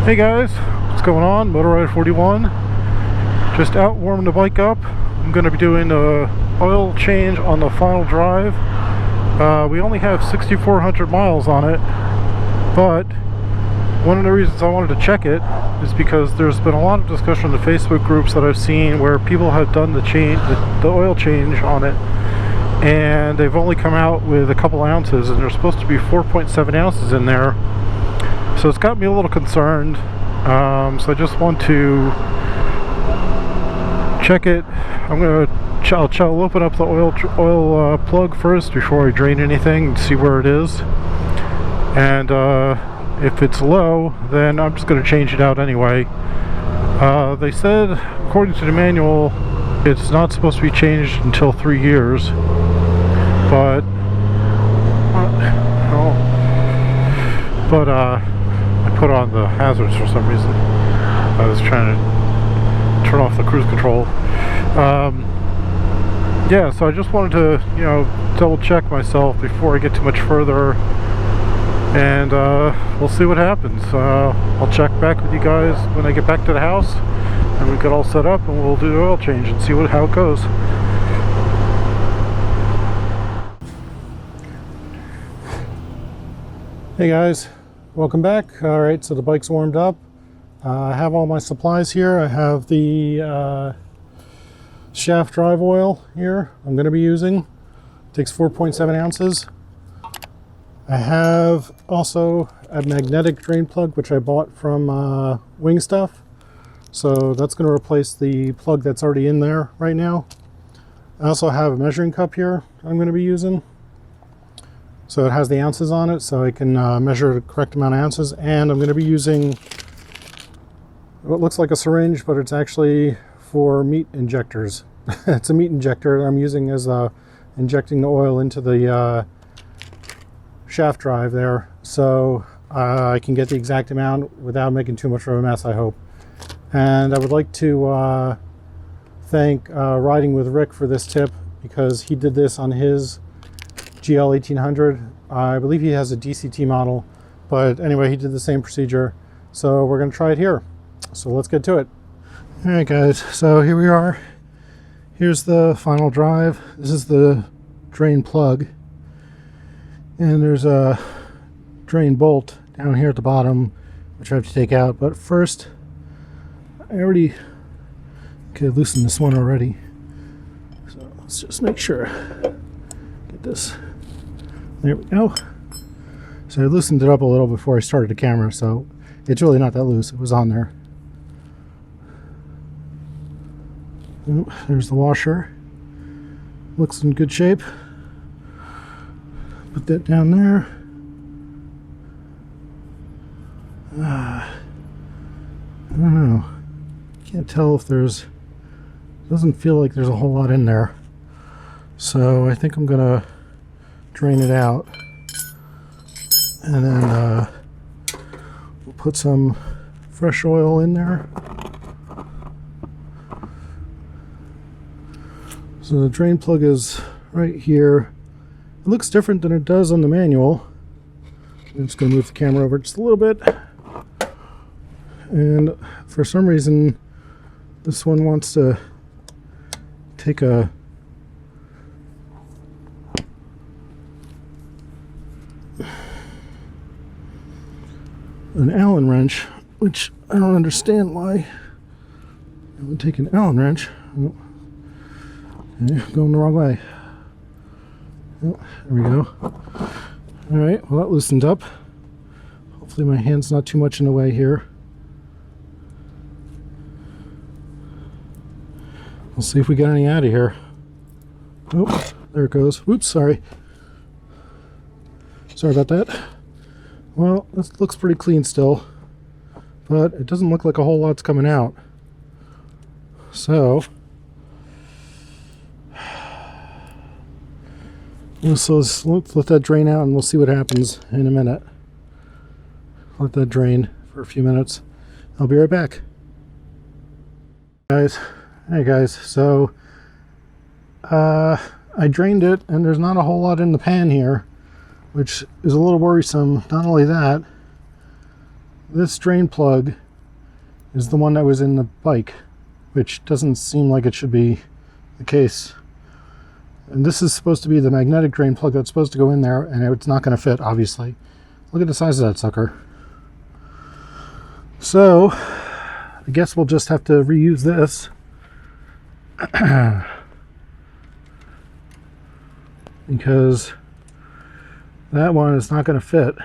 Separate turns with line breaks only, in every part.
Hey guys, what's going on? Motorrider 41. Just out warming the bike up. I'm going to be doing a oil change on the final drive. We only have 6,400 miles on it, but one of the reasons I wanted to check it is because there's been a lot of discussion in the Facebook groups that I've seen where people have done the oil change on it, and they've only come out with a couple ounces, and there's supposed to be 4.7 ounces in there. So it's got me a little concerned. So I just want to check it. I'll open up the oil plug first before I drain anything and see where it is. And if it's low, then I'm just going to change it out anyway. They said, according to the manual, it's not supposed to be changed until 3 years. But I put on the hazards for some reason. I was trying to turn off the cruise control. Yeah, so I just wanted to, double check myself before I get too much further, and we'll see what happens. I'll check back with you guys when I get back to the house, and we get all set up, and we'll do the oil change and see how it goes. Hey guys, welcome back. Alright, so the bike's warmed up. I have all my supplies here. I have the shaft drive oil here I'm going to be using. It takes 4.7 ounces. I have also a magnetic drain plug, which I bought from Wing Stuff. So that's going to replace the plug that's already in there right now. I also have a measuring cup here I'm going to be using. So it has the ounces on it, so I can measure the correct amount of ounces. And I'm going to be using what looks like a syringe, but it's actually for meat injectors. It's a meat injector that I'm using as injecting the oil into the shaft drive there, so I can get the exact amount without making too much of a mess, I hope. And I would like to thank Riding with Rick for this tip, because he did this on his GL 1800. I believe he has a DCT model, but anyway, he did the same procedure, so we're going to try it here. So let's get to it. Alright guys, so here we are. Here's the final drive. This is the drain plug, and there's a drain bolt down here at the bottom, which I have to take out. But first, I already loosened this one already, so let's just make sure. Get this. There we go. So I loosened it up a little before I started the camera, so it's really not that loose. It was on there. Oh, there's the washer. Looks in good shape. Put that down there. I don't know. Can't tell if there's... Doesn't feel like there's a whole lot in there. So I think I'm gonna drain it out, and then we'll put some fresh oil in there. So the drain plug is right here. It looks different than it does on the manual. I'm just going to move the camera over just a little bit. And for some reason, this one wants to take an Allen wrench, which I don't understand why it would take an Allen wrench. Going the wrong way. Oh, there we go. Alright, well that loosened up. Hopefully my hand's not too much in the way here. We'll see if we got any out of here. Oh, there it goes. Whoops, sorry. Sorry about that. Well, this looks pretty clean still, but it doesn't look like a whole lot's coming out. So let's let that drain out, and we'll see what happens in a minute. Let that drain for a few minutes. I'll be right back. Hey guys, so I drained it, and there's not a whole lot in the pan here, which is a little worrisome. Not only that, this drain plug is the one that was in the bike, which doesn't seem like it should be the case. And this is supposed to be the magnetic drain plug that's supposed to go in there, and it's not going to fit, obviously. Look at the size of that sucker. So I guess we'll just have to reuse this. Because that one is not going to fit.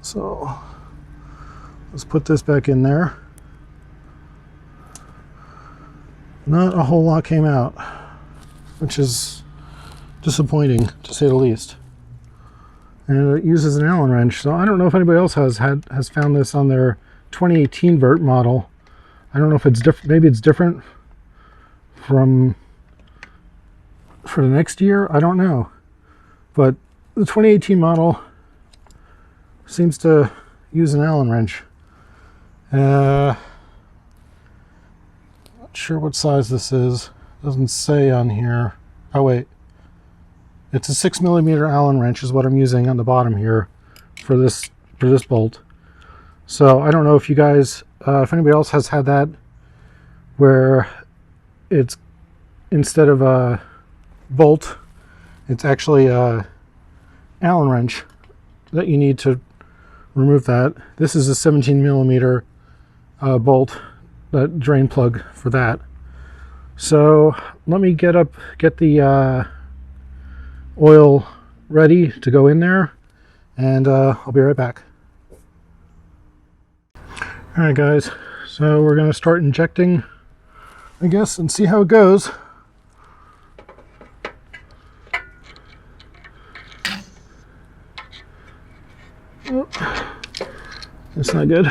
So let's put this back in there. Not a whole lot came out, which is disappointing to say the least. And it uses an Allen wrench, so I don't know if anybody else has found this on their 2018 Vert model. I don't know if it's different. Maybe it's different for the next year. I don't know, but the 2018 model seems to use an Allen wrench. Not sure what size this is. Doesn't say on here. Oh wait, it's a 6mm Allen wrench is what I'm using on the bottom here for this bolt. So I don't know if you guys, if anybody else has had that, where it's instead of a bolt, it's actually a Allen wrench that you need to remove that. This is a 17mm bolt, that drain plug for that. So let me get the oil ready to go in there, and I'll be right back. All right, guys, so we're going to start injecting, I guess, and see how it goes. Oh, that's not good.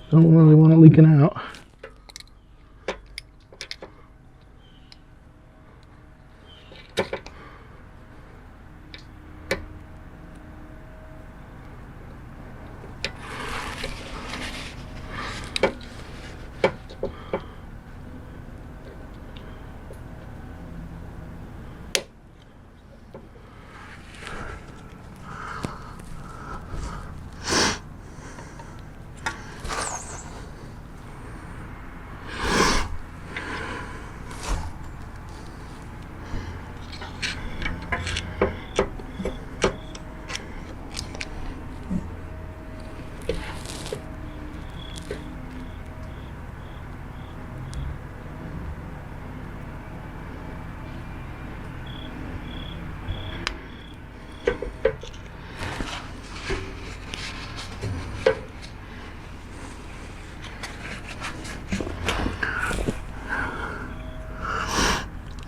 Don't really want it leaking out.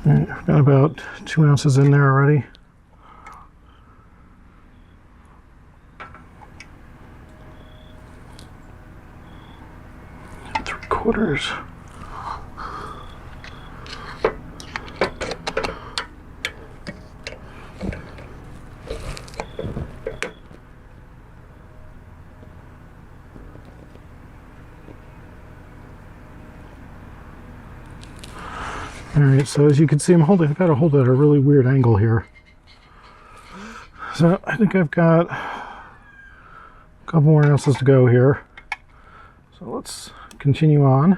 Alright, I've got about 2 ounces in there already. And 3/4. Alright, so as you can see, I've got to hold it at a really weird angle here. So I think I've got a couple more ounces to go here. So let's continue on.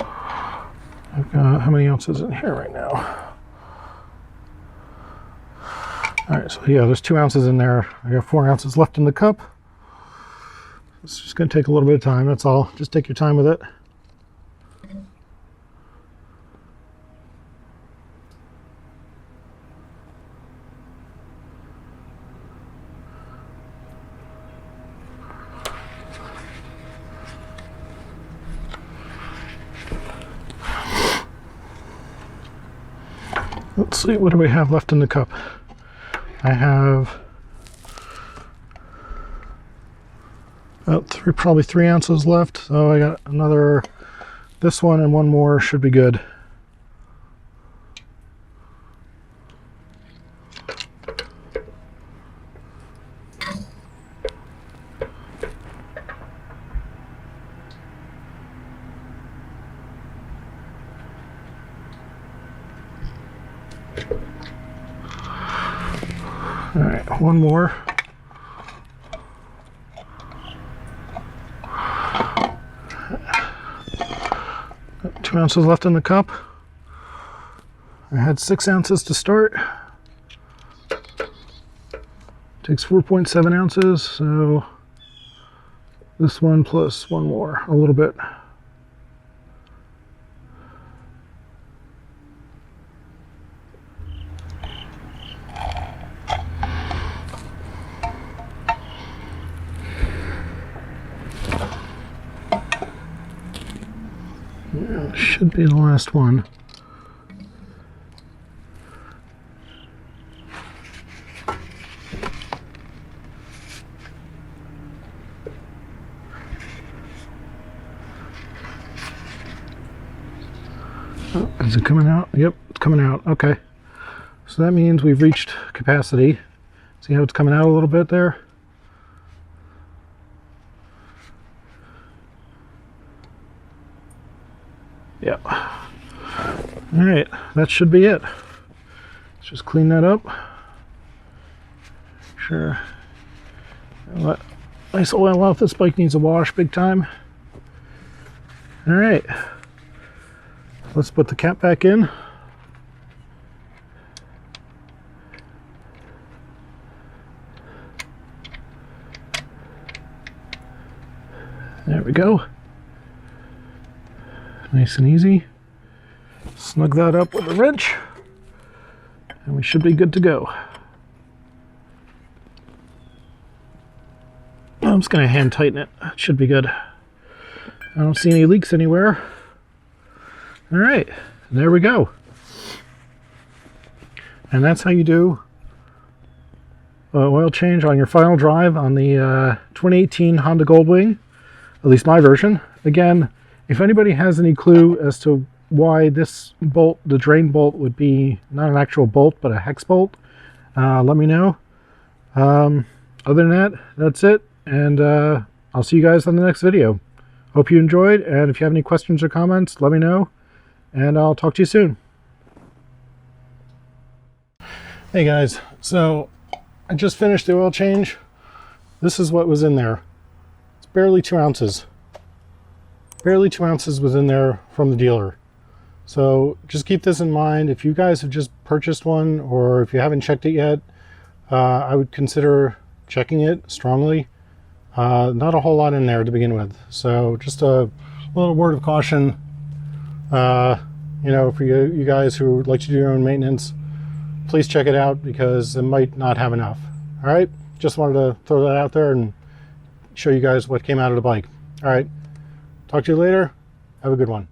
I've got how many ounces in here right now? Alright, so yeah, there's 2 ounces in there. I got 4 ounces left in the cup. It's just going to take a little bit of time, that's all. Just take your time with it. Let's see, what do we have left in the cup? I have about probably 3 ounces left, so I got another, this one and one more should be good. All right, one more. Got 2 ounces left in the cup. I had 6 ounces to start. Takes 4.7 ounces, so this one plus one more, a little bit. Yeah, should be the last one. Oh, is it coming out? Yep, it's coming out. Okay. So that means we've reached capacity. See how it's coming out a little bit there? Yep. All right, that should be it. Let's just clean that up. Sure. Nice oil off. This bike needs a wash big time. All right. Let's put the cap back in. There we go. Nice and easy. Snug that up with a wrench, and we should be good to go. I'm just going to hand tighten it. It should be good. I don't see any leaks anywhere. All right, there we go. And that's how you do oil change on your final drive on the 2018 Honda Goldwing, at least my version. Again, if anybody has any clue as to why this bolt, the drain bolt, would be not an actual bolt but a hex bolt, let me know. Other than that, that's it, and I'll see you guys on the next video. Hope you enjoyed, and if you have any questions or comments, let me know, and I'll talk to you soon. Hey guys, so I just finished the oil change. This is what was in there. It's barely 2 ounces. Barely 2 ounces was in there from the dealer. So just keep this in mind. If you guys have just purchased one, or if you haven't checked it yet, I would consider checking it strongly. Not a whole lot in there to begin with. So just a little word of caution. You know, for you guys who like to do your own maintenance, please check it out because it might not have enough. All right, just wanted to throw that out there and show you guys what came out of the bike. All right, talk to you later. Have a good one.